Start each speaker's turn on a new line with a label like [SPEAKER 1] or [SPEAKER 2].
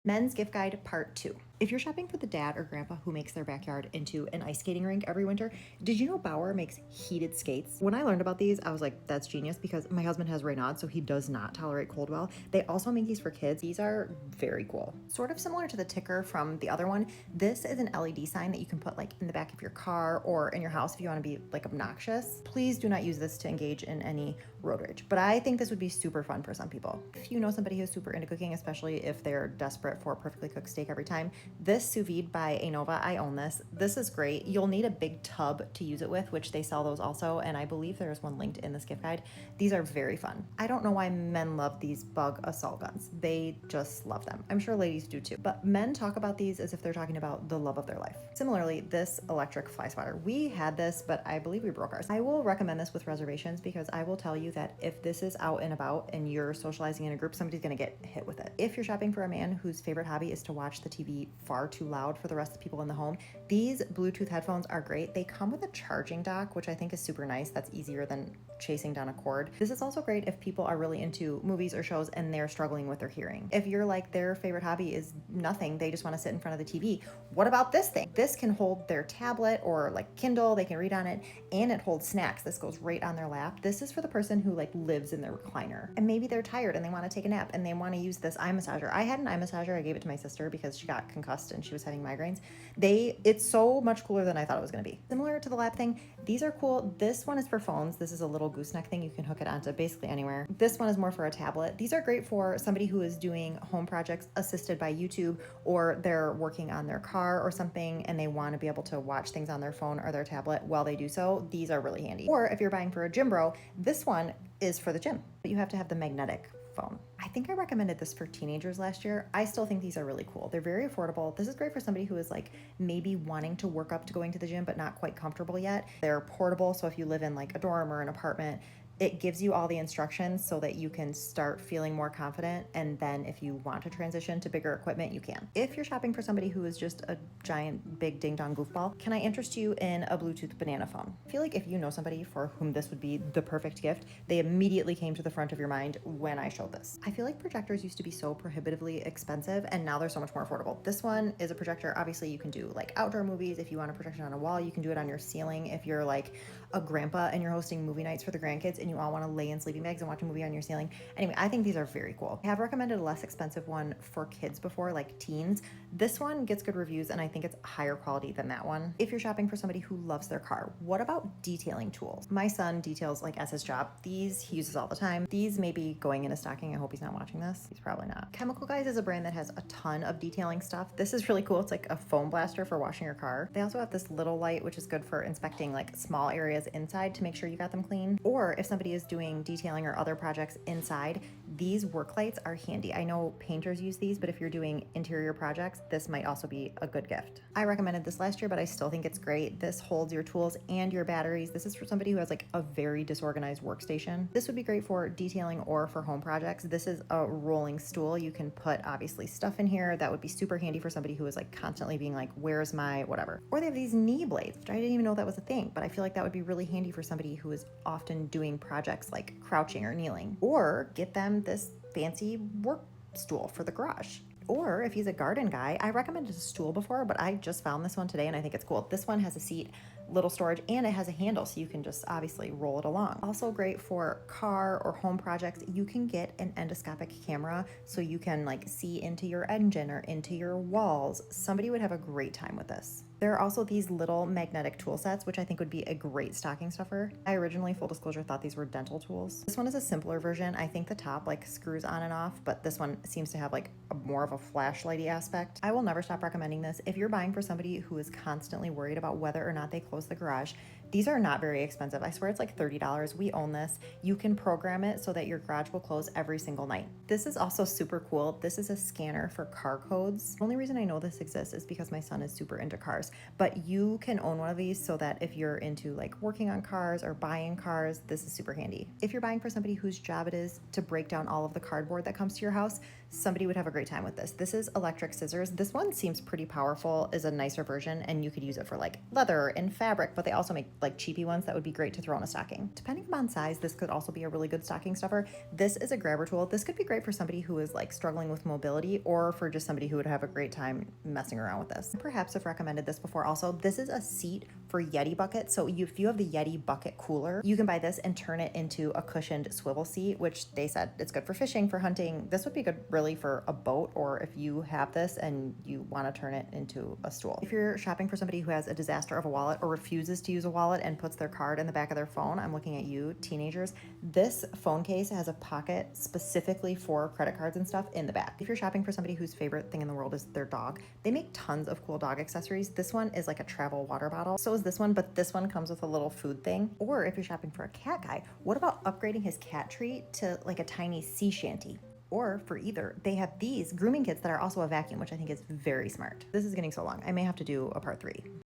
[SPEAKER 1] Men's Gift Guide Part 2. If you're shopping for the dad or grandpa who makes their backyard into an ice skating rink every winter, did you know Bauer makes heated skates? When I learned about these, I was like, that's genius, because my husband has Raynaud, so he does not tolerate cold well. They also make these for kids. These are very cool. Sort of similar to the ticker from the other one, this is an LED sign that you can put like in the back of your car or in your house if you want to be like obnoxious. Please do not use this to engage in any road rage, but I think this would be super fun for some people. If you know somebody who's super into cooking, especially if they're desperate for perfectly cooked steak every time, this sous vide by Anova, I own this. This is great. You'll need a big tub to use it with, which they sell those also, and I believe there's one linked in this gift guide. These are very fun. I don't know why men love these bug assault guns. They just love them. I'm sure ladies do too, but men talk about these as if they're talking about the love of their life. Similarly, this electric fly swatter. We had this, but I believe we broke ours. I will recommend this with reservations because I will tell you that if this is out and about and you're socializing in a group, somebody's gonna get hit with it. If you're shopping for a man whose favorite hobby is to watch the TV far too loud for the rest of the people in the home, these Bluetooth headphones are great. They come with a charging dock, which I think is super nice. That's easier than chasing down a cord. This is also great if people are really into movies or shows and they're struggling with their hearing. If you're like their favorite hobby is nothing, they just want to sit in front of the TV, what about this thing? This can hold their tablet or like Kindle, they can read on it, and it holds snacks. This goes right on their lap. This is for the person who like lives in their recliner and maybe they're tired and they want to take a nap and they want to use this eye massager. I had an eye massager. I gave it to my sister because she got concussed and she was having migraines. It's so much cooler than I thought it was going to be. Similar to the lap thing, these are cool. This one is for phones. This is a little gooseneck thing. You can hook it onto basically anywhere. This one is more for a tablet. These are great for somebody who is doing home projects assisted by YouTube, or they're working on their car or something and they want to be able to watch things on their phone or their tablet while they do so. These are really handy. Or if you're buying for a gym bro, this one is for the gym, but you have to have the magnetic phone. I think I recommended this for teenagers last year. I still think these are really cool. They're very affordable. This is great for somebody who is like maybe wanting to work up to going to the gym but not quite comfortable yet. They're portable, so if you live in like a dorm or an apartment, it gives you all the instructions so that you can start feeling more confident, and then if you want to transition to bigger equipment, you can. If you're shopping for somebody who is just a giant big ding dong goofball, can I interest you in a Bluetooth banana phone? I feel like if you know somebody for whom this would be the perfect gift, they immediately came to the front of your mind when I showed this. I feel like projectors used to be so prohibitively expensive and now they're so much more affordable. This one is a projector. Obviously you can do like outdoor movies. If you want a projection on a wall, you can do it on your ceiling. If you're like a grandpa and you're hosting movie nights for the grandkids and you all want to lay in sleeping bags and watch a movie on your ceiling. Anyway, I think these are very cool. I have recommended a less expensive one for kids before, like teens. This one gets good reviews and I think it's higher quality than that one. If you're shopping for somebody who loves their car, what about detailing tools? My son details like as his job. These he uses all the time. These may be going in a stocking. I hope he's not watching this. He's probably not. Chemical Guys is a brand that has a ton of detailing stuff. This is really cool. It's like a foam blaster for washing your car. They also have this little light, which is good for inspecting like small areas inside to make sure you got them clean. Or if somebody is doing detailing or other projects inside, these work lights are handy. I know painters use these, but if you're doing interior projects, this might also be a good gift. I recommended this last year, but I still think it's great. This holds your tools and your batteries. This is for somebody who has like a very disorganized workstation. This would be great for detailing or for home projects. This is a rolling stool. You can put obviously stuff in here. That would be super handy for somebody who is like constantly being like, where's my whatever? Or they have these knee blades, which I didn't even know that was a thing, but I feel like that would be really handy for somebody who is often doing projects like crouching or kneeling. Or get them this fancy work stool for the garage. Or if he's a garden guy, I recommended a stool before, but I just found this one today and I think it's cool. This one has a seat, little storage, and it has a handle so you can just obviously roll it along. Also great for car or home projects. You can get an endoscopic camera so you can like see into your engine or into your walls. Somebody would have a great time with this. There are also these little magnetic tool sets, which I think would be a great stocking stuffer. I originally, full disclosure, thought these were dental tools. This one is a simpler version. I think the top like screws on and off, but this one seems to have like more of a flashlighty aspect. I will never stop recommending this. If you're buying for somebody who is constantly worried about whether or not they close the garage, these are not very expensive. I swear it's like $30. We own this. You can program it so that your garage will close every single night. This is also super cool. This is a scanner for car codes. The only reason I know this exists is because my son is super into cars, but you can own one of these so that if you're into like working on cars or buying cars, this is super handy. If you're buying for somebody whose job it is to break down all of the cardboard that comes to your house, somebody would have a great time with this. This is electric scissors. This one seems pretty powerful, is a nicer version, and you could use it for like leather and fabric, but they also make like cheapy ones that would be great to throw in a stocking. Depending upon size, this could also be a really good stocking stuffer. This is a grabber tool. This could be great for somebody who is like struggling with mobility, or for just somebody who would have a great time messing around with this. Perhaps I've recommended this before also. This is a seat for Yeti buckets. So if you have the Yeti bucket cooler, you can buy this and turn it into a cushioned swivel seat, which they said it's good for fishing, for hunting. This would be good really for a boat, or if you have this and you want to turn it into a stool. If you're shopping for somebody who has a disaster of a wallet or refuses to use a wallet and puts their card in the back of their phone, I'm looking at you, teenagers. This phone case has a pocket specifically for credit cards and stuff in the back. If you're shopping for somebody whose favorite thing in the world is their dog, they make tons of cool dog accessories. This one is like a travel water bottle. So is this one, but this one comes with a little food thing. Or if you're shopping for a cat guy, what about upgrading his cat treat to like a tiny sea shanty? Or for either, they have these grooming kits that are also a vacuum, which I think is very smart. This is getting so long. I may have to do a part 3.